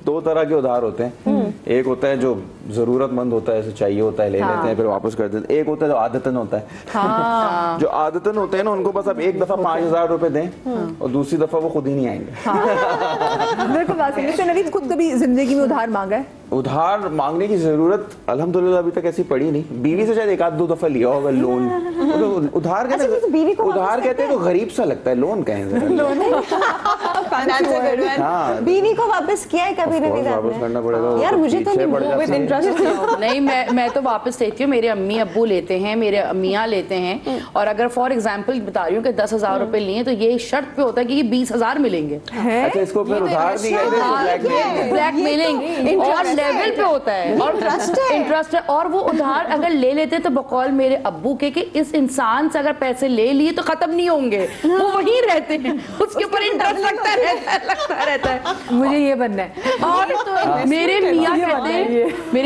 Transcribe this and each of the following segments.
दो तरह के उधार होते हैं. एक होता है जो जरूरत मंद होता है, चाहिए होता है, ले लेते हैं फिर वापस कर देते हैं. एक होता है जो आदतन होता है. जो आदतन होते हैं ना उनको बस आप एक दफा 5,000 रुपए दें और दूसरी दफा वो खुद ही नहीं आएंगे. बिल्कुल बात है. नवीद खुद कभी जिंदगी में उधार मांगा है? उधार मांगने की जरूरत अल्हम्दुलिल्लाह अभी तक ऐसी पड़ी नहीं. बीवी से शायद एक आध दो दफा लिया होगा लोन. उधार कहते हैं तो गरीब सा लगता है. लोन कहें बीवी को वापस किया है कभी? वापस करना पड़ेगा यार. मुझे तो नहीं, मैं तो वापस लेती हूँ. मेरे अम्मी अब्बू लेते हैं, मेरे मियाँ लेते हैं. और अगर फॉर एग्जाम्पल बता रही हूँ कि 10,000 रुपए लिए तो ये शर्त पे होता है कि ये 20,000 मिलेंगे. अच्छा, इसको फिर उधार नहीं कहते, ब्लैकमेलिंग और लेवल पे होता है और इंटरेस्ट है. और वो उधार अगर ले लेते तो बकौल मेरे अब्बू के कि इस इंसान से अगर पैसे ले लिए तो खत्म नहीं होंगे, वो वहीं रहते हैं, उसके ऊपर इंटरेस्ट लगता रहता है. मुझे ये बनना है. और तो मेरे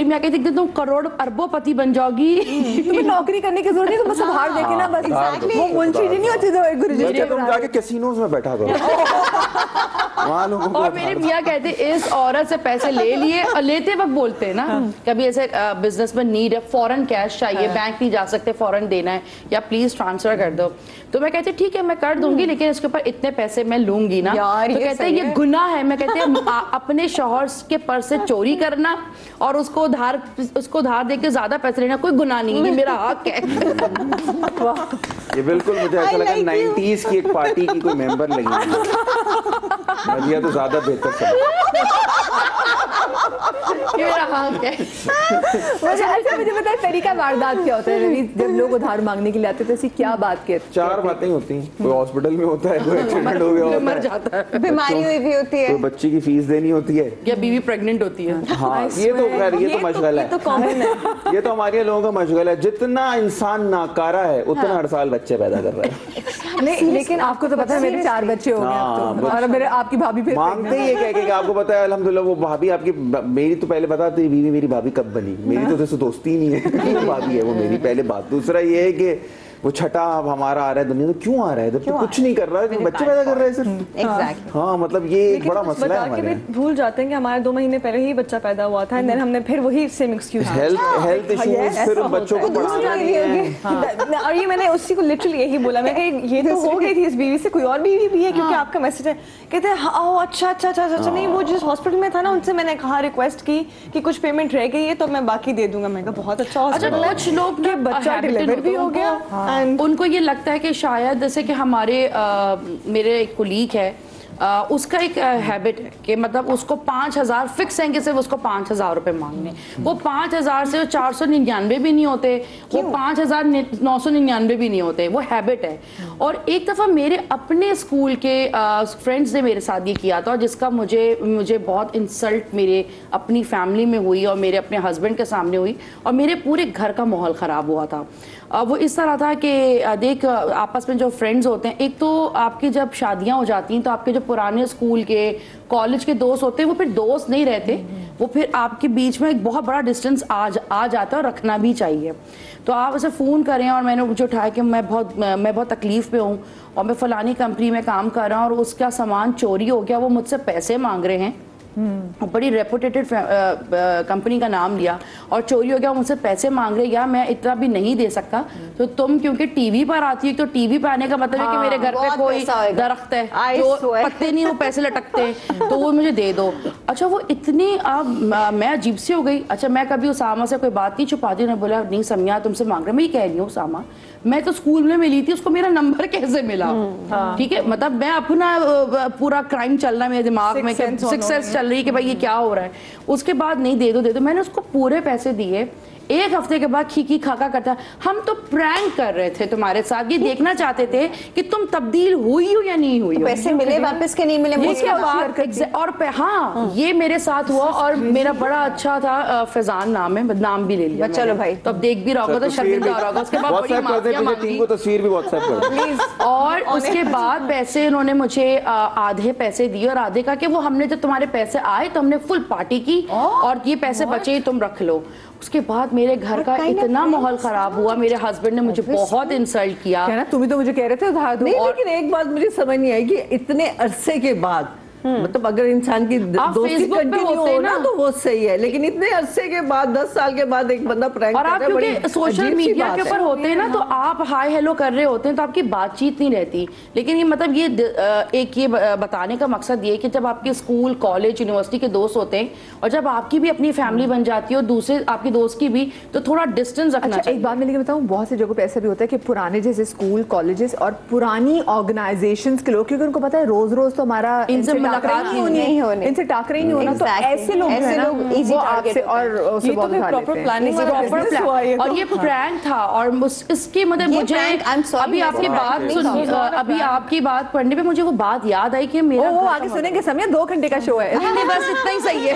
मियाँ कहते हैं तुम करोड़ अरबोपति बन जाओगी. तुम्हें नौकरी करने की जरूरत नहीं, तुम बस उधार देके ना बस वो मुंशी जी नहीं होते तो गुरुजी तुम जाके कैसीनोज में बैठा करो. और मेरे मियाँ कहते इस औरत से पैसे ले लिए और लेते वक्त बोलते हैं ना कभी ऐसे बिजनेस में नीड है, फॉरेन कैश चाहिए, बैंक नहीं जा सकते, फॉरेन देना है या प्लीज ट्रांसफर कर दो. तो मैं कहती ठीक है मैं कर दूंगी लेकिन इसके ऊपर इतने पैसे मैं लूंगी ना. तो कहते हैं ये गुनाह है. मैं कहते हैं अपने शौहर के पर्स से चोरी करना और उसको उधार देके ज्यादा पैसे लेना कोई गुनाह नहीं है, मेरा हक है. ये बिल्कुल मुझे ऐसा लगा 90s की एक पार्टी की कोई मेंबर लगी. मजिया तो ज्यादा बेहतर मेरा हक है. मुझे बताए तरीका वारदात क्या होता है रवि जब लोग उधार मांगने के लिए आते हैं तो ऐसी क्या बात कहते हैं? 4 बातें होती हैं. कोई हॉस्पिटल में होता है, कोई एक्सीडेंट हो गया होता है, मर जाता है, बीमारी हुई भी होती है, कोई बच्ची की फीस देनी होती है या बीवी प्रेग्नेंट होती है. हाँ ये तो खैर ये तो मशगला है. ये तो हमारे लोगों का मशगला है. जितना इंसान नाकारा है उतना हर साल बच्चे पैदा कर रहा है. नहीं लेकिन आपको तो पता है मेरे 4 बच्चे हो गए और मेरे आपकी भाभी फिर मांगते ही कह के आपको पता है अल्हम्दुलिल्लाह वो भाभी आपकी मेरी तो पहले बताती बीवी मेरी भाभी कब बनी. मेरी तो जैसे दोस्ती नहीं है, भाभी है वो मेरी पहले बात. दूसरा ये है कि वो छठा अब हमारा आ रहा है दुनिया तो क्यों आ रहा है जब तो कुछ नहीं कर रहा है, बच्चे पैदा कर रहे हैं सिर्फ. एग्जैक्टली. हाँ मतलब ये एक बड़ा मसला है हमारे. भूल जाते हैं कि हमारे 2 महीने पहले ही बच्चा पैदा हुआ था एंड हमने फिर वही सेम एक्सक्यूज हेल्थ इश्यूज फिर बच्चों को पढ़ाना नहीं है. और ये मैंने उसी को लिटरली यही बोला. मैं ये तो हो गई थी इस बीवी से, कोई और बीवी भी है क्योंकि आपका मैसेज है. कहते हैं अच्छा नहीं वो जिस हॉस्पिटल में था ना उनसे मैंने कहा रिक्वेस्ट की कि कुछ पेमेंट रह गई है तो मैं बाकी दे दूंगा. मैं कहा बहुत अच्छा हॉस्पिटल है. कुछ लोग बच्चा डिलीवर भी हो गया एंड उनको ये लगता है कि शायद जैसे कि मेरे एक कोलीग है उसका एक हैबिट है कि मतलब उसको 5,000 फिक्स है कि सिर्फ उसको 5,000 रुपए मांगने. वो 5,000 से 499 भी नहीं होते, वो 5,999 भी नहीं होते. वो हैबिट है. और एक दफ़ा मेरे अपने स्कूल के फ्रेंड्स ने मेरे साथ ये किया था जिसका मुझे बहुत इंसल्ट मेरे अपनी फैमिली में हुई और मेरे अपने हस्बैंड के सामने हुई और मेरे पूरे घर का माहौल ख़राब हुआ था. वो इस तरह था कि देख आपस में जो फ्रेंड्स होते हैं एक तो आपकी जब शादियां हो जाती हैं तो आपके जो पुराने स्कूल के कॉलेज के दोस्त होते हैं वो फिर दोस्त नहीं रहते, वो फिर आपके बीच में एक बहुत बड़ा डिस्टेंस आ जाता है और रखना भी चाहिए. तो आप उसे फ़ोन करें और मैंने मुझे उठाया कि मैं बहुत तकलीफ़ पे हूँ और मैं फ़लानी कंपनी में काम कर रहा हूँ और उसका सामान चोरी हो गया, वो मुझसे पैसे मांग रहे हैं. बड़ी रेपुटेटेड कंपनी का नाम लिया और चोरी हो गया, मुझसे पैसे मांग रहे. या मैं इतना भी नहीं दे सकता तो तुम क्योंकि टीवी पर आती है तो टीवी पर आने का मतलब है कि मेरे घर पे कोई दरख्त है जो पत्ते नहीं वो पैसे लटकते तो वो मुझे दे दो. अच्छा वो इतनी मैं अजीब सी हो गई. अच्छा मैं कभी उसामा से कोई बात नहीं छुपाती. उन्होंने बोला नहीं समिया तुमसे मांग रहे. मैं ये कह रही हूँ उसामा मैं तो स्कूल में मिली थी, उसको मेरा नंबर कैसे मिला? ठीक है मतलब मैं अपना पूरा क्राइम चल रहा है मेरे दिमाग में, 6 सेंस चल रही कि भाई ये क्या हो रहा है. उसके बाद नहीं दे दो. मैंने उसको पूरे पैसे दिए. 1 हफ्ते के बाद खीखी खाका करता हम तो प्रैंक कर रहे थे तुम्हारे साथ, ये देखना चाहते थे कि तुम तब्दील हुई हो या नहीं हुई हो. पैसे मिले वापस के नहीं मिले और हाँ ये मेरे साथ हुआ. और मेरा बड़ा अच्छा था फैजान नाम है, नाम भी ले लिया. चलो भाई तो अब देख भी रहा होगा तो शर्मिंदा हो रहा होगा. उसके बाद तस्वीर भी व्हाट्सएप कर. और उसके बाद पैसे उन्होंने मुझे आधे पैसे दिए और आधे का कि वो हमने जब तुम्हारे पैसे आए तो हमने फुल पार्टी की और ये पैसे बचे तुम रख लो. उसके बाद मेरे घर का इतना माहौल खराब हुआ. मेरे हस्बैंड ने मुझे बहुत इंसल्ट किया. तुम ही तो मुझे कह रहे थे उधार दो. लेकिन एक बात मुझे समझ नहीं आई कि इतने अरसे के बाद मतलब अगर इंसान की दोस्ती Facebook पे कंटिन्यू होते हो ना, ना तो वो सही है, लेकिन इतने अरसे के बाद 10 साल के बाद एक बंदा प्रैंक और कर आप रहा है, क्योंकि बड़ी सोशल अजीब सी मीडिया बात के है। ऊपर होते हैं ना, तो आप हाय हेलो कर रहे होते हैं तो आपकी बातचीत नहीं रहती। लेकिन ये मतलब ये एक ये बताने का मकसद ये कि जब आपके स्कूल कॉलेज यूनिवर्सिटी के दोस्त होते हैं और जब आपकी भी अपनी फैमिली बन जाती है और दूसरे आपकी दोस्त की भी, तो थोड़ा डिस्टेंस रखना अच्छा, चाहिए। एक बात मैं लेकिन बताऊं, बहुत सी जगहों पे ऐसा भी होता है कि पुराने जैसे स्कूल कॉलेजेस और पुरानी ऑर्गेनाइजेशंस के लोग, क्योंकि उनको पता है रोज रोज तो हमारा इनसे मुलाकात नहीं होनी, इनसे टाकरे ही नहीं होना, तो Exactly. ऐसे लोग ऐसे हैं ना, लोग easy वो target आपसे होते हैं। और उससे ये तो बहुत फिर उधार proper लेते हैं। planning वाला प्रॉपर business हुआ ये तो। और ये प्रैंक था और इसके मतलब ये मुझे prank, I'm sorry, अभी आपकी prank बात नहीं सुन था। अभी आपकी बात पढ़ने पे मुझे वो बात याद आई कि मेरा वो घर आगे सुनेंगे, समय 2 घंटे का शो है। नहीं, बस इतना ही सही है।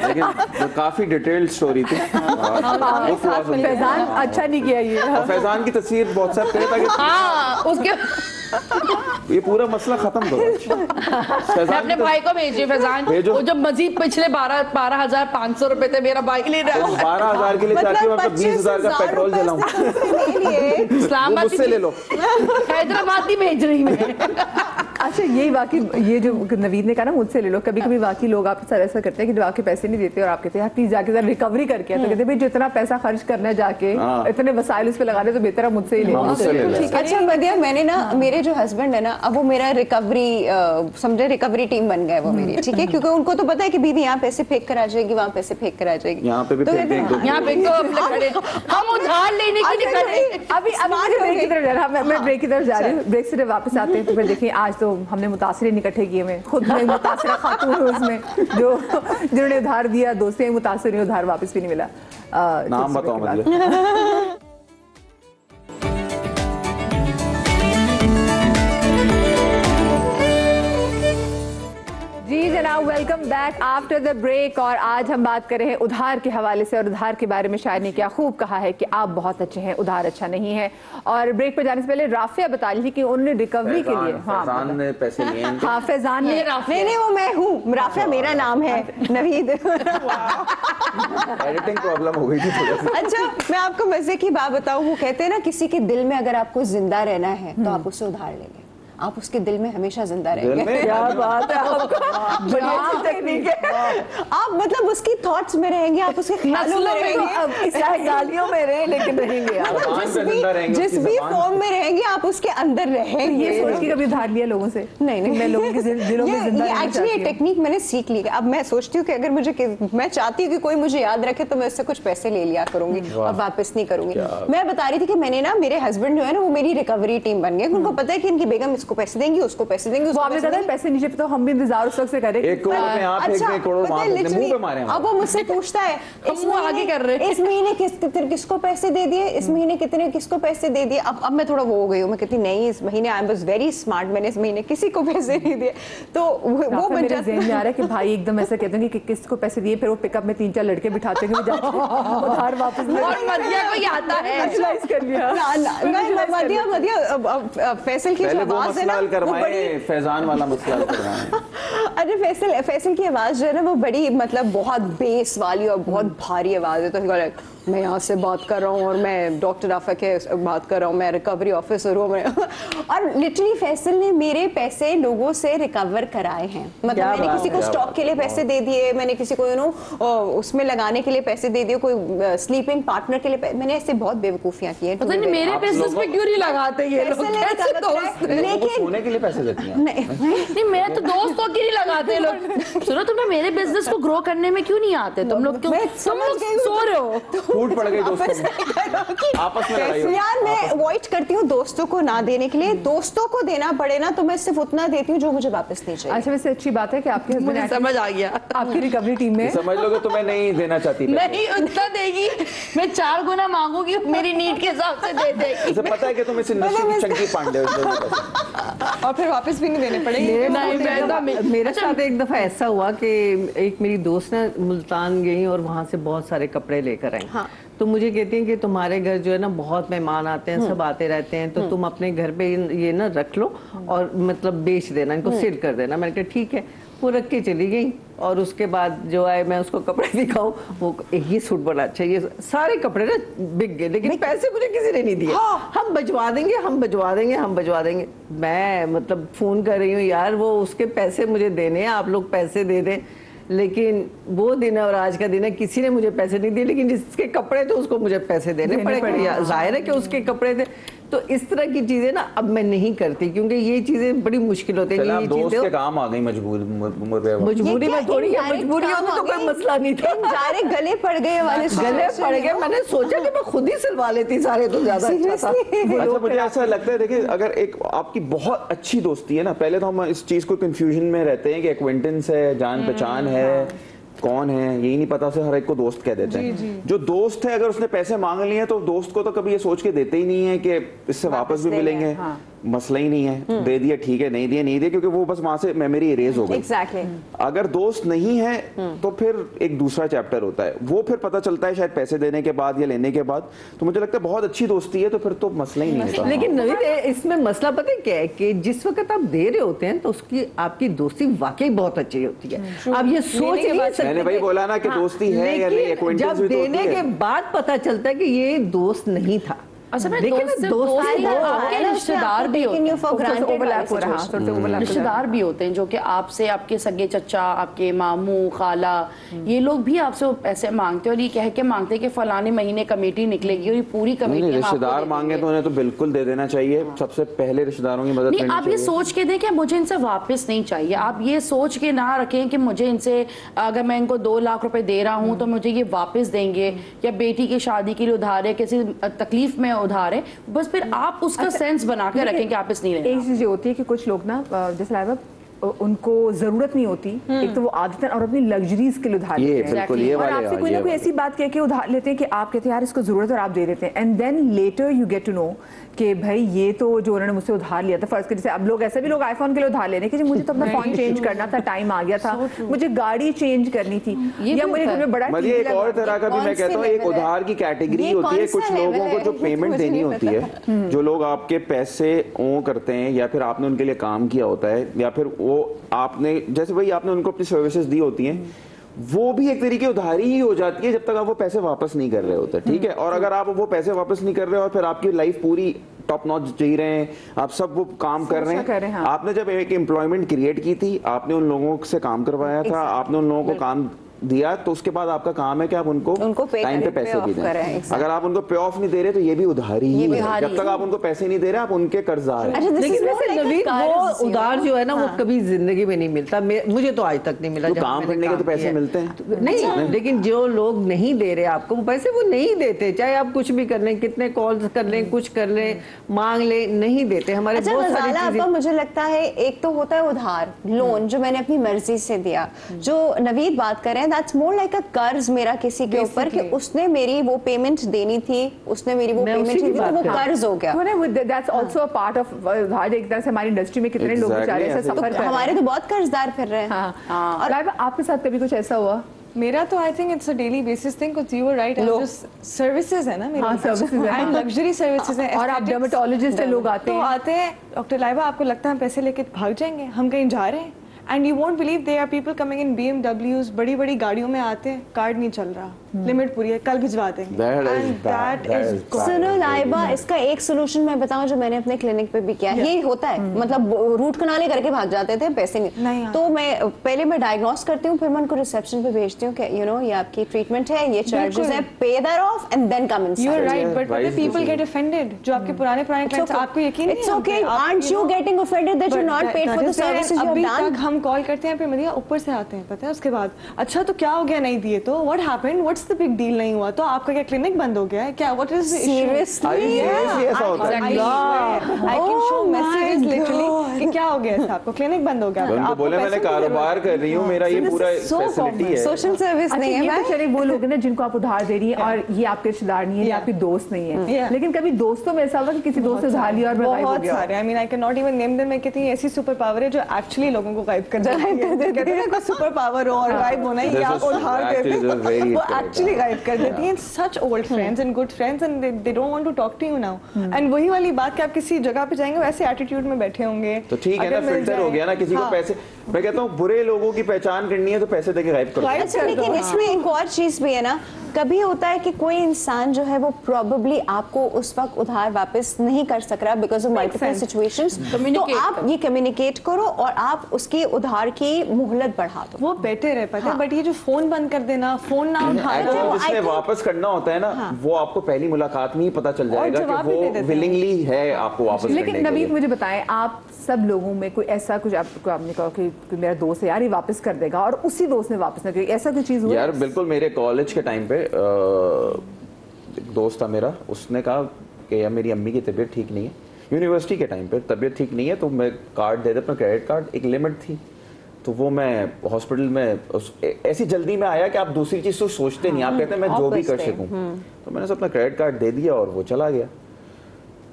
लेकिन वो काफी डिटेल्ड स्टोरी थी। वो हुआ सब। फैजान अच्छा नहीं किया ये। और फैजान की तस्वीर व्हाट्सएप पे ताकि हाँ, उसके ये पूरा मसला खत्म करो। मैं फैजान अपने की भाई को भेजिए फैजान, भेजो। वो जब मजीद पिछले 12,500 रुपए थे मेरा बाइक ले रहा है 12,000 के लिए चाहती हूँ, मतलब 20,000 का पेट्रोल जलाऊं। वो इस्लामाबाद मुझसे ले लो। हैदराबाद ही भेज रही मैं। अच्छा, यही वाकई ये जो नवीद ने कहा ना मुझसे ले लो, कभी कभी वाकई लोग आपके साथ ऐसा करते हैं कि जब आपके पैसे नहीं देते और आप कहते हैं प्लीज जाके जरा रिकवरी करके तो कहते हैं भाई जितना पैसा खर्च करना है जाके इतने वसाइल उस पे लगाने तो बेहतर है मुझसे ही ले लो। मुझसे ले लो। अच्छा मदिया, मैंने ना मेरे जो हस्बैंड है ना, अब वो मेरा रिकवरी समझे रिकवरी टीम बन गए वो मेरी, ठीक है, क्योंकि उनको तो पता है कि बीवी यहाँ पैसे फेंक कर आ जाएगी, वहाँ पैसे फेंक कर आ जाएगी, यहाँ पे भी तो फेंक कहते दे हैं, दो। यहाँ पे तो हम खड़े, हम उधार लेने की निकले। अभी मुझे ब्रेक की तरफ जा रहा है, मैं ब्रेक की तरफ जा रही हूँ। ब्रेक से जब वापस आते हैं तो फिर देखिए आज तो हमने मुतासिरीन इकट्ठे किए हुए, खुद में मुतासिरा खातून हूँ उसमें, जो जिन्होंने उधार दिया, दोस्तें मुतासिर हुई, उधार वापस भी नहीं मिला। नाम बताओ मतलब। जी जनाब, welcome back after the break. और आज हम बात कर रहे हैं उधार के हवाले से, और उधार के बारे में शायर ने क्या खूब कहा है कि आप बहुत अच्छे हैं, उधार अच्छा नहीं है। और ब्रेक पर जाने से पहले राफिया बता रही थी कि उन्होंने रिकवरी के लिए फैजान ने पैसे लिए हैं। हाँ फैजान ने नहीं वो मैं हूँ, राफिया मेरा नाम है, नवीद। एडिटिंग प्रॉब्लम हो गई थी थोड़ा सा। अच्छा, मैं आपको मजे की बात बताऊं, वो कहते हैं ना किसी के दिल में अगर आपको जिंदा रहना है तो आप उससे उधार ले लें, आप उसके दिल में हमेशा जिंदा रहेंगे। क्या बात है आपका, बड़ी अच्छी टेक्निक है। आप मतलब उसकी थॉट्स में रहेंगे, आप उसके ख्यालों में रहेंगे, चाहे गालियों में रहे लेकिन रहेंगे आप। जिस भी फॉर्म में रहेंगे आप उसके अंदर रहेंगे। ये सोच के कभी उधार लिया लोगों से? नहीं मैं लोगों के दिलों में जिंदा रहना एक्चुअली चाहती ये हूँ। टेक्निक मैंने सीख ली है। अब मैं सोचती हूँ कि अगर मैं चाहती हूँ कि कोई मुझे याद रखे तो मैं उससे कुछ पैसे ले लिया करूंगी और वापस नहीं करूंगी। मैं बता रही थी कि मैंने ना, मेरे हस्बैंड जो है ना वो मेरी रिकवरी टीम बन गए। उनको पता है कि इनकी बेगम इसको पैसे देंगी, उसको पैसे देंगे, वो आपने कहा पैसे नीचे पे तो हम भी इंतजार उस वक्त से करें। 1 करोड़ में आप, 1 करोड़ पता वहां है, पे मुंह literally, पे मारे हम। अब वो मुझसे पूछता है हम आगे कर रहे हैं। इस महीने किसको पैसे दे दिए, इस महीने कितने किसको पैसे दे दिए। अब मैं थोड़ा वो हो गई हूँ, मैं कहती नहीं इस महीने आई वाज वेरी स्मार्ट, मैंने इस महीने किसी को पैसे नहीं दिए। तो वो बन जाता ज़हन में आ रहा है कि भाई एकदम ऐसा कहते हैं कि किसको पैसे दिए, फिर वो पिकअप में 3-4 लड़के बिठाते हैं कि उधार वापस ले। और मदिया को ये आता है। Utilize कर लिया। मदिया फैसल की जो पहले वो आवाज है मसला ना हल वो करवाएं, बड़ी, फैजान वाला मसला हल करवाएं। अरे फैसल की आवाज जो है ना वो बड़ी मतलब बहुत बेस वाली और बहुत भारी आवाज है। तो मैं यहाँ से बात कर रहा हूँ और मैं डॉक्टर राफा के बात कर रहा हूँ, मैं रिकवरी ऑफिसर हूँ। और लिटरली फैसल ने मेरे पैसे लोगों से रिकवर कराए हैं। मतलब मैंने किसी को स्टॉक के लिए पैसे दे दिए, मैंने किसी को उसमें लगाने के लिए पैसे दे दिए, कोई स्लीपिंग पार्टनर के लिए मैंने ऐसे बहुत बेवकूफियां की हैं। पता नहीं मेरे बिजनेस में क्यों नहीं लगाते ये लोग, कैसे दोस्त हैं? लेकिन सोने के लिए पैसे देती हैं। नहीं मैं तो दोस्तों की नहीं लगाते लोग। सुनो तुम्हें मेरे बिजनेस को ग्रो करने में क्यों नहीं आते तुम लोग? क्यों तुम लोग सो रहे हो? फूट पड़ गई दोस्तों में, आपस में लड़ाई हो। यार मैं अवॉइड करती हूँ दोस्तों को ना देने के लिए। दोस्तों को देना पड़े ना तो मैं सिर्फ उतना देती हूँ जो मुझे वापस नहीं चाहिए। अच्छा, वैसे अच्छी बात है कि आपके मुझे समझ आ गया। आपकी रिकवरी टीम में समझ लोगे तो मैं नहीं देना चाहती पैसे। नहीं उतना देगी, मैं 4 गुना मांगूंगी, मेरी नीड के हिसाब से दे देगी। इसे पता है कि तुम इस इंडस्ट्री की चंकी पांडे हो। और फिर वापस भी नहीं देने पड़ेंगे। मेरे साथ एक दफा ऐसा हुआ कि एक मेरी दोस्त ना मुल्तान गई और वहां से बहुत सारे कपड़े लेकर आई। हाँ। तो मुझे कहती हैं कि तुम्हारे घर जो है ना बहुत मेहमान आते हैं, सब आते रहते हैं, तो तुम अपने घर पे ये ना रख लो और मतलब बेच देना, इनको सेल कर देना। मैंने कहा ठीक है। वो रख के चली गई, और उसके बाद जो आए मैं उसको कपड़े दिखाऊं, वो ये सूट बड़ा अच्छा, ये सारे कपड़े ना बिक गए, लेकिन पैसे मुझे किसी ने नहीं दिए। हम भिजवा देंगे, हम भिजवा देंगे, हम भिजवा देंगे। मैं मतलब फोन कर रही हूँ, यार वो उसके पैसे मुझे देने हैं, आप लोग पैसे दे दें। लेकिन वो दिन है और आज का दिन है, किसी ने मुझे पैसे नहीं दिए, लेकिन जिसके कपड़े थे उसको मुझे पैसे देने पड़े। जाहिर है कि उसके कपड़े थे। तो इस तरह की चीजें ना अब मैं नहीं करती, क्योंकि ये चीजें बड़ी मुश्किल होती है। दोस्त के काम आ गई मजबूरी में थोड़ी है, मजबूरी होती तो कोई मसला नहीं था। गले पड़ गए वाले, गले पड़ गए। मैंने सोचा कि मैं खुद ही सिलवा लेती सारे, तो ज्यादा अच्छा था। अच्छा, मुझे ऐसा लगता है, देखिए अगर एक आपकी बहुत अच्छी दोस्ती है ना, पहले तो हम इस चीज को कंफ्यूजन में रहते हैं कि एक्वेंटेंस है, जान पहचान है, कौन है यही नहीं पता, से हर एक को दोस्त कह देते हैं। जो दोस्त है अगर उसने पैसे मांग लिए तो दोस्त को तो कभी ये सोच के देते ही नहीं है कि इससे वापस भी मिलेंगे। मसला ही नहीं है, दे दिया ठीक है, नहीं दिए, क्योंकि वो बस वहां से मेमोरी इरेज हो गई। Exactly. अगर दोस्त नहीं है तो फिर एक दूसरा चैप्टर होता है, वो फिर पता चलता है शायद पैसे देने के बाद या लेने के बाद। तो मुझे लगता है बहुत अच्छी दोस्ती है तो फिर तो मसला ही नहीं होता। लेकिन नवीद, इसमें मसला पता है क्या है कि जिस वक्त आप दे रहे होते हैं तो उसकी आपकी दोस्ती वाकई बहुत अच्छी होती है। आप ये सोच नहीं सकते, मैंने वही बोला ना कि दोस्ती है या नहीं, एक्वेंटेंस भी तो होती है। जब देने के बाद पता चलता है कि ये दोस्त नहीं था। अच्छा, मैं आपके रिश्तेदार भी होते हैं, रिश्तेदार भी होते हैं जो कि आपसे, आपके सगे चचा, आपके मामू, खाला, ये लोग भी आपसे पैसे मांगते हैं और ये कह के मांगते हैं कि फलाने महीने कमेटी निकलेगी और ये पूरी कमेटी रिश्तेदार मांगे तो उन्हें तो बिल्कुल दे देना चाहिए। सबसे पहले रिश्तेदारों की मदद नहीं, आप ये सोच के दें कि मुझे इनसे वापस नहीं चाहिए। आप ये सोच के ना रखें कि मुझे इनसे, अगर मैं इनको 2 लाख रुपए दे रहा हूँ तो मुझे ये वापस देंगे, या बेटी की शादी के लिए उधार है, किसी तकलीफ में उधार है, बस फिर आप उसका सेंस बना के रखें कि आप इस नहीं लेना। एक चीज होती है कि कुछ लोग ना, जैसे लाइबा, उनको जरूरत नहीं होती, एक तो वो आदतन और अपनी लग्जरीज के लिए उधार लेते हैं, और आपसे कोई ना कोई ऐसी बात कह के उधार लेते हैं कि आप कहते हैं यार इसको जरूरत है और आप दे देते हैं, and then later you get to know कि भाई ये तो जो उन्होंने मुझसे उधार लिया था, फर्ज कर जैसे अब लोग ऐसे भी लोग आईफोन के लिए उधार ले रहे हैं कि मुझे तो अपना फोन चेंज करना था, टाइम आ गया था, मुझे गाड़ी चेंज करनी थी, या मुझे घर में बड़ा एक और तरह का भी मैं कहता हूँ, एक उधार की कैटेगरी होती है। कुछ लोगों को जो पेमेंट देनी होती है, जो लोग आपके पैसे ओ करते हैं या फिर आपने उनके लिए काम किया होता है, या फिर वो आपने जैसे भाई आपने उनको अपनी सर्विसेज दी होती हैं, वो भी एक तरीके उधारी ही हो जाती है जब तक आप वो पैसे वापस नहीं कर रहे होते। ठीक है, और अगर आप वो पैसे वापस नहीं कर रहे और फिर आपकी लाइफ पूरी टॉप नॉच जी रहे हैं, आप सब वो काम कर रहे हैं, हाँ। आपने जब एक एम्प्लॉयमेंट क्रिएट की थी, आपने उन लोगों से काम करवाया था, आपने उन लोगों को काम दिया, तो उसके बाद आपका काम है कि आप उनको टाइम पे पैसे भी दें। अगर आप उनको पे ऑफ नहीं दे रहे तो ये भी उधारी ही है। जब तक आप उनको पैसे नहीं दे रहे आप उनके कर्जदार हैं। लेकिन वैसे नवीद, वो उधार जो है ना, वो कभी जिंदगी में नहीं मिलता। मुझे तो आज तक नहीं मिला। काम करने के तो पैसे मिलते हैं नहीं, लेकिन जो लोग नहीं दे रहे आपको पैसे, वो नहीं देते, चाहे आप कुछ भी कर लें, कितने कॉल्स कर लें, कुछ कर लें, मांग ले, नहीं देते। हमारे बहुत सारी चीजें, मुझे लगता है एक तो होता है उधार, लोन जो मैंने अपनी मर्जी से दिया, जो नवीद बात कर रहे हैं, दैट्स मोर लाइक अ कर्ज मेरा किसी के ऊपर कि उसने मेरी वो पेमेंट देनी थी, उसने मेरी वो पेमेंट दी थी, तो वो कर्ज हो गया। That's also a part of उधार। एक तरह से हमारी इंडस्ट्री में कितने लोग बेचारे ऐसे सफर कर रहे हैं, हमारे तो बहुत कर्जदार फिर रहे हैं। और आपके साथ कभी कुछ ऐसा हुआ? मेरा तो I think it's a daily basis thing, because you were right, services है ना मेरी, सर्विसेज है, लग्जरी सर्विसेज है, और आप डर्मेटोलॉजिस्ट लोग आते हैं, डॉक्टर लाइबा, आपको लगता है हम पैसे लेके भाग जाएंगे, हम कहीं जा रहे हैं, and you won't believe there are people coming in BMWs, बड़ी बड़ी गाड़ियों में आते हैं, कार्ड नहीं चल रहा, लिमिट पूरी है, कल भिजवा देंगे। सुनो लाइबा, इसका एक सोल्यूशन मैं बताऊं जो मैंने अपने क्लिनिक पे भी किया, ये होता है, मतलब रूट कनाले करके भाग जाते थे, पैसे नहीं, तो मैं पहले मैं डायग्नोस करती हूँ, फिर मैं उनको रिसेप्शन पे भेजती हूँ कि यू नो ये आपकी ट्रीटमेंट है, ये चार्जेस है, pay that off and then come inside. You are right, but people get offended, जो आपके पुराने क्लाइंट्स, आपको यकीन नहीं है, it's okay, aren't you getting offended that you not paid for the services you have done. हम call करते हैं, ऊपर से आते हैं, पता है, उसके बाद अच्छा तो क्या हो गया, नहीं दिए तो what happened, what's the big deal, नहीं हुआ तो आपका क्या क्लिनिक बंद हो गया है क्या, what is the issue? Seriously ऐसा होता है, I can show messages literally कि क्या हो गया है, आपको क्लिनिक बंद हो गया, आपको बोले मैंने कारोबार कर रही हूं, मेरा ये पूरा फैसिलिटी है, सोशल सर्विस नहीं है। ये तो चलिए वो लोग हैं ना जिनको आप उधार दे रही है और ये आपके रिश्तेदार नहीं है, ये आपके दोस्त नहीं है, लेकिन कभी दोस्तों में ऐसा हुआ कि किसी दोस्त से उधार लिया और गायब हो गया? सारे, I mean I can not even name them, मैं कहती हूं ऐसी सुपर पावर है जो एक्चुअली लोगों को गायब कर देती है, कहते हैं ना सुपर पावर हो और गायब होना ही, या उधार देते हैं वो एक्चुअली गायब कर देती हैं। Such old friends and good friends and they don't want to talk to you now, and वही वाली बात कि आप किसी जगह पे जाएंगे वैसे एटीट्यूड में बैठे होंगे, तो ठीक है ना, फिल्टर हो गया ना, किसी को पैसे मैं कहता हूँ बुरे लोगों की पहचान करनी है तो पैसे देके गायब करो। अच्छा, लेकिन इसमें एक और चीज भी है ना, कभी होता है कि कोई इंसान जो है वो प्रोबेबली आपको उस वक्त उधार वापस नहीं कर सक रहा बिकॉज ऑफ मल्टीपल सिचुएशंस, तो आप ये कम्युनिकेट करो और आप उसकी उधार की मोहलत बढ़ा दो, वो बेटर है पता है। बट ये जो फोन बंद कर देना, फोन ना उठाना, जिसने वापस करना होता है ना, वो आपको पहली मुलाकात में ही पता चल जाएगा कि वो विलिंगली है आपको वापस करने के लिए। लेकिन नवीद मुझे बताएं, आप सब लोगों में कोई ऐसा कुछ आपने कहा कि मेरा दोस्त है यार ये वापस कर देगा और उसी दोस्त ने वापस नहीं किया, ऐसा कोई चीज हुई? यार बिल्कुल, मेरे कॉलेज के टाइम पे एक दोस्त था मेरा, उसने कहा कि यार मेरी अम्मी की तबीयत ठीक नहीं है, यूनिवर्सिटी के टाइम पे तबीयत ठीक नहीं है, तो मैं कार्ड दे दे अपना क्रेडिट कार्ड, एक लिमिट थी, तो वो मैं हॉस्पिटल में ऐसी जल्दी में आया कि आप दूसरी चीज तो सोचते नहीं, आप कहते हैं मैं जो भी कर सकूं, तो मैंने अपना क्रेडिट कार्ड दे दिया और वो चला गया।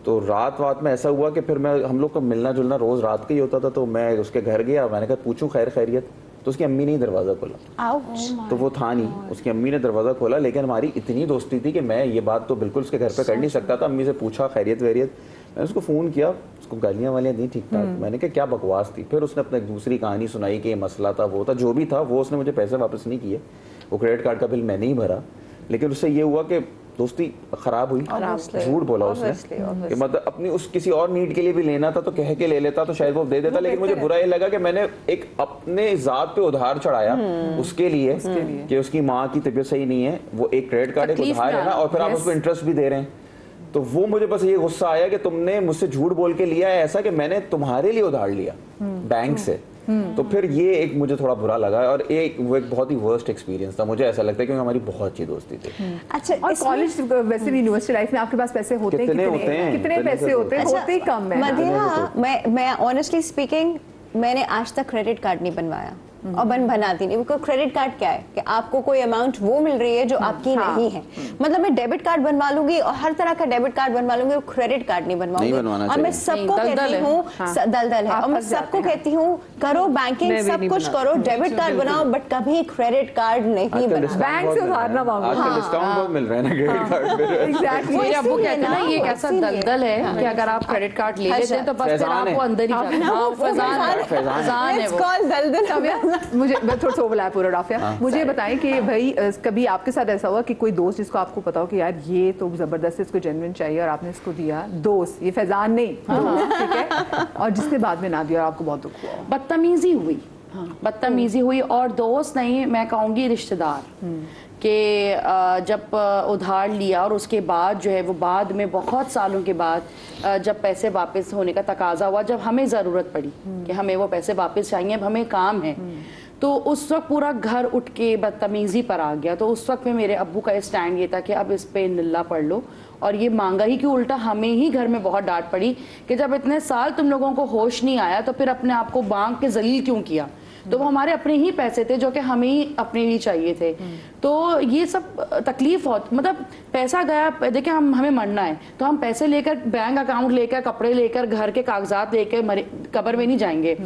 तो रात में ऐसा हुआ कि फिर हम लोग का मिलना जुलना रोज रात का ही होता था, तो मैं उसके घर गया, मैंने कहा पूछूं खैर खैरियत, तो उसकी अम्मी ने ही दरवाजा खोला। तो वो था नहीं, उसकी अम्मी ने दरवाजा खोला, लेकिन हमारी इतनी दोस्ती थी कि मैं ये बात तो बिल्कुल उसके घर पे कर नहीं सकता था। अम्मी से पूछा खैरियत वैरियत, मैंने उसको फ़ोन किया, उसको गालियाँ वालियाँ दी ठीक ठाक, मैंने कहा क्या बकवास थी। फिर उसने अपना एक दूसरी कहानी सुनाई कि ये मसला था, वो था, जो भी था वो उसने मुझे पैसे वापस नहीं किए, वो क्रेडिट कार्ड का बिल मैंने ही भरा, लेकिन उससे ये हुआ कि दोस्ती खराब हुई, झूठ बोला उसने कि मतलब अपनी उस किसी और नीड के लिए भी लेना था तो कह के ले लेता तो शायद वो दे देता, लेकिन मुझे बुरा ये लगा कि मैंने एक अपने जात पे उधार चढ़ाया उसके लिए कि उसकी माँ की तबीयत सही नहीं है, वो एक क्रेडिट कार्ड एक उधार है ना, और फिर आप उसको इंटरेस्ट भी दे रहे हैं, तो वो मुझे बस ये गुस्सा आया कि तुमने मुझसे झूठ बोल के लिया है ऐसा कि मैंने तुम्हारे लिए उधार लिया बैंक से। तो फिर ये एक मुझे थोड़ा बुरा लगा और वो एक बहुत ही वर्स्ट एक्सपीरियंस था, मुझे ऐसा लगता है क्योंकि हमारी बहुत अच्छी दोस्ती थी। अच्छा, और कॉलेज वैसे भी यूनिवर्सिटी लाइफ में आपके पास पैसे होते हैं कितने पैसे होते हैं? होते ही कम है। मदीना, मैं ऑनेस्टली स्पीकिंग मैंने आज तक क्रेडिट कार्ड नहीं बनवाया और बनाती नहीं, बिकॉज क्रेडिट कार्ड क्या है कि आपको कोई अमाउंट वो मिल रही है जो आपकी नहीं है। मतलब मैं डेबिट कार्ड बनवा लूंगी और हर तरह का डेबिट कार्ड बनवा लूंगी, क्रेडिट कार्ड नहीं बनवाऊंगी। और मैं सबको कहती हूँ दलदल है, और मैं सबको कहती हूँ करो बैंकिंग सब कुछ करो, डेबिट कार्ड बनाओ, बट कभी क्रेडिट कार्ड नहीं बनाओ। बैंक से उधार ना मांगो, डिस्काउंट बहुत मिल रहा है ना क्रेडिट कार्ड पे। एग्जैक्टली, मेरे अब्बू कहते हैं ना ये एक ऐसा दलदल है कि अगर आप क्रेडिट कार्ड ले लेते हैं तो बस फिर आपको अंदर ही फैजान है। मुझे थोड़ा सा बुलाया पूरा राफिया, मुझे बताएं कि भाई कभी आपके साथ ऐसा हुआ कि कोई दोस्त जिसको आपको पता हो कि यार ये तो जबरदस्त इसको जेन्युइन चाहिए और आपने इसको दिया, दोस्त ये फैजान नहीं, ठीक है, और जिसने बाद में ना दिया और आपको बहुत दुख हुआ? बदतमीजी हुई, बदतमीजी हुई, और दोस्त नहीं मैं कहूँगी रिश्तेदार कि जब उधार लिया और उसके बाद जो है वो बाद में बहुत सालों के बाद जब पैसे वापस होने का तकाजा हुआ, जब हमें ज़रूरत पड़ी कि हमें वो पैसे वापस चाहिए, अब हमें काम है, तो उस वक्त पूरा घर उठ के बदतमीज़ी पर आ गया। तो उस वक्त में मेरे अब्बू का स्टैंड ये था कि अब इस पे निल्ला पढ़ लो, और ये मांगा ही कि उल्टा हमें ही घर में बहुत डांट पड़ी कि जब इतने साल तुम लोगों को होश नहीं आया तो फिर अपने आप को बांध के जलील क्यों किया। तो वो हमारे अपने ही पैसे थे जो कि हमें ही अपने लिए चाहिए थे। तो ये सब तकलीफ हो, मतलब पैसा गया, देखिए हमें मरना है तो हम पैसे लेकर, बैंक अकाउंट लेकर, कपड़े लेकर, घर के कागजात लेकर कब्र में नहीं जाएंगे,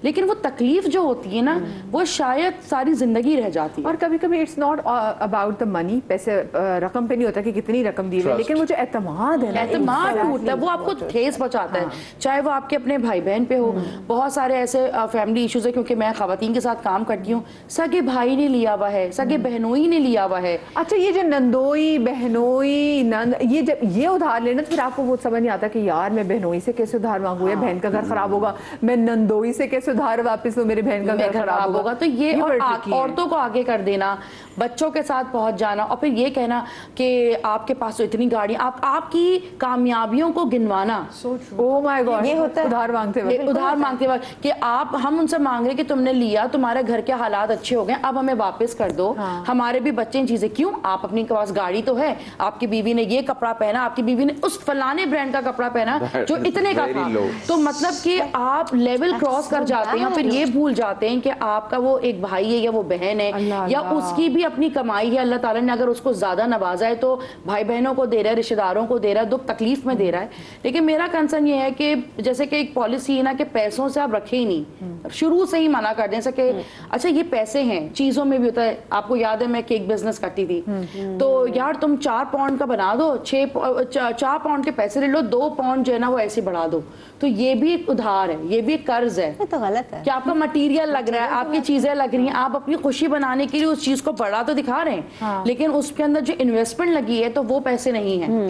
लेकिन वो तकलीफ जो होती है ना वो शायद सारी जिंदगी रह जाती है। और कभी कभी it's not about the money, पैसे रकम पे नहीं होता कि कितनी रकम दी है, लेकिन वो जो एतमाद है, एतमाद टूटता है, वो आपको ठेस पहुंचाता है, चाहे वो आपके अपने भाई बहन पे हो। बहुत सारे ऐसे फैमिली इश्यूज है, क्योंकि मैं खवातीन के साथ काम करती हूँ, सगे भाई ने लिया हुआ है, सगे बहनोई ने लिया हुआ है। अच्छा, ये जो नंदोई बहनोई नंद, ये जब ये उधार लेना तो फिर आपको वो समझ नहीं आता कि यार मैं बहनोई से कैसे उधार मांगू, या बहन का घर खराब होगा, मैं नंदोई से कैसे उधार वापस लूं, मेरी बहन का घर खराब होगा। तो ये औरतों को आगे कर देना, बच्चों के साथ पहुंच जाना, और फिर ये कहना कि आपके पास तो इतनी गाड़ी, आपकी कामयाबियों को गिनवाना। ओह माय गॉड, ये होता है उधार मांगते वक्त कि हम उनसे मांग रहे कि तुमने लिया, तुम्हारे घर के हालात अच्छे हो गए, अब हमें वापस कर दो। हमारे भी बच्चे चीजें क्यों, आप अपनी पास गाड़ी तो है, आपकी बीवी ने ये कपड़ा पहना, आपकी बीवी ने उस फलाने ब्रांड का कपड़ा पहना जो इतने का था, तो मतलब कि आप लेवल क्रॉस कर जाते हैं, फिर ये भूल जाते हैं कि आपका वो एक भाई है या वो बहन है या उसकी भी भी अपनी कमाई है, अल्लाह ताला ने अगर उसको ज़्यादा नवाजा है तो भाई बहनों को दे रहा है, रिश्तेदारों को दे रहा है, दुख तकलीफ में दे रहा है। लेकिन मेरा कंसर्न ये है कि जैसे कि एक पॉलिसी है ना कि पैसों से आप रखे ही नहीं, शुरू से ही मना कर दें। जैसे कि अच्छा ये पैसे हैं, चीज़ों में भी होता है। आपको याद है मैं केक बिजनेस करती थी, तो यार तुम 4 पाउंड का बना दो, 4 पाउंड के पैसे ले लो, 2 पाउंड जो है ना वो ऐसे बढ़ा दो। तो ये भी एक उधार है, ये भी एक कर्ज है। ये तो गलत है कि आपका मटेरियल लग रहा है, आपकी चीजें लग रही हैं, आप अपनी खुशी बनाने के लिए उस चीज को बड़ा तो दिखा रहे हैं, लेकिन उसके अंदर जो इन्वेस्टमेंट लगी है तो वो पैसे नहीं है।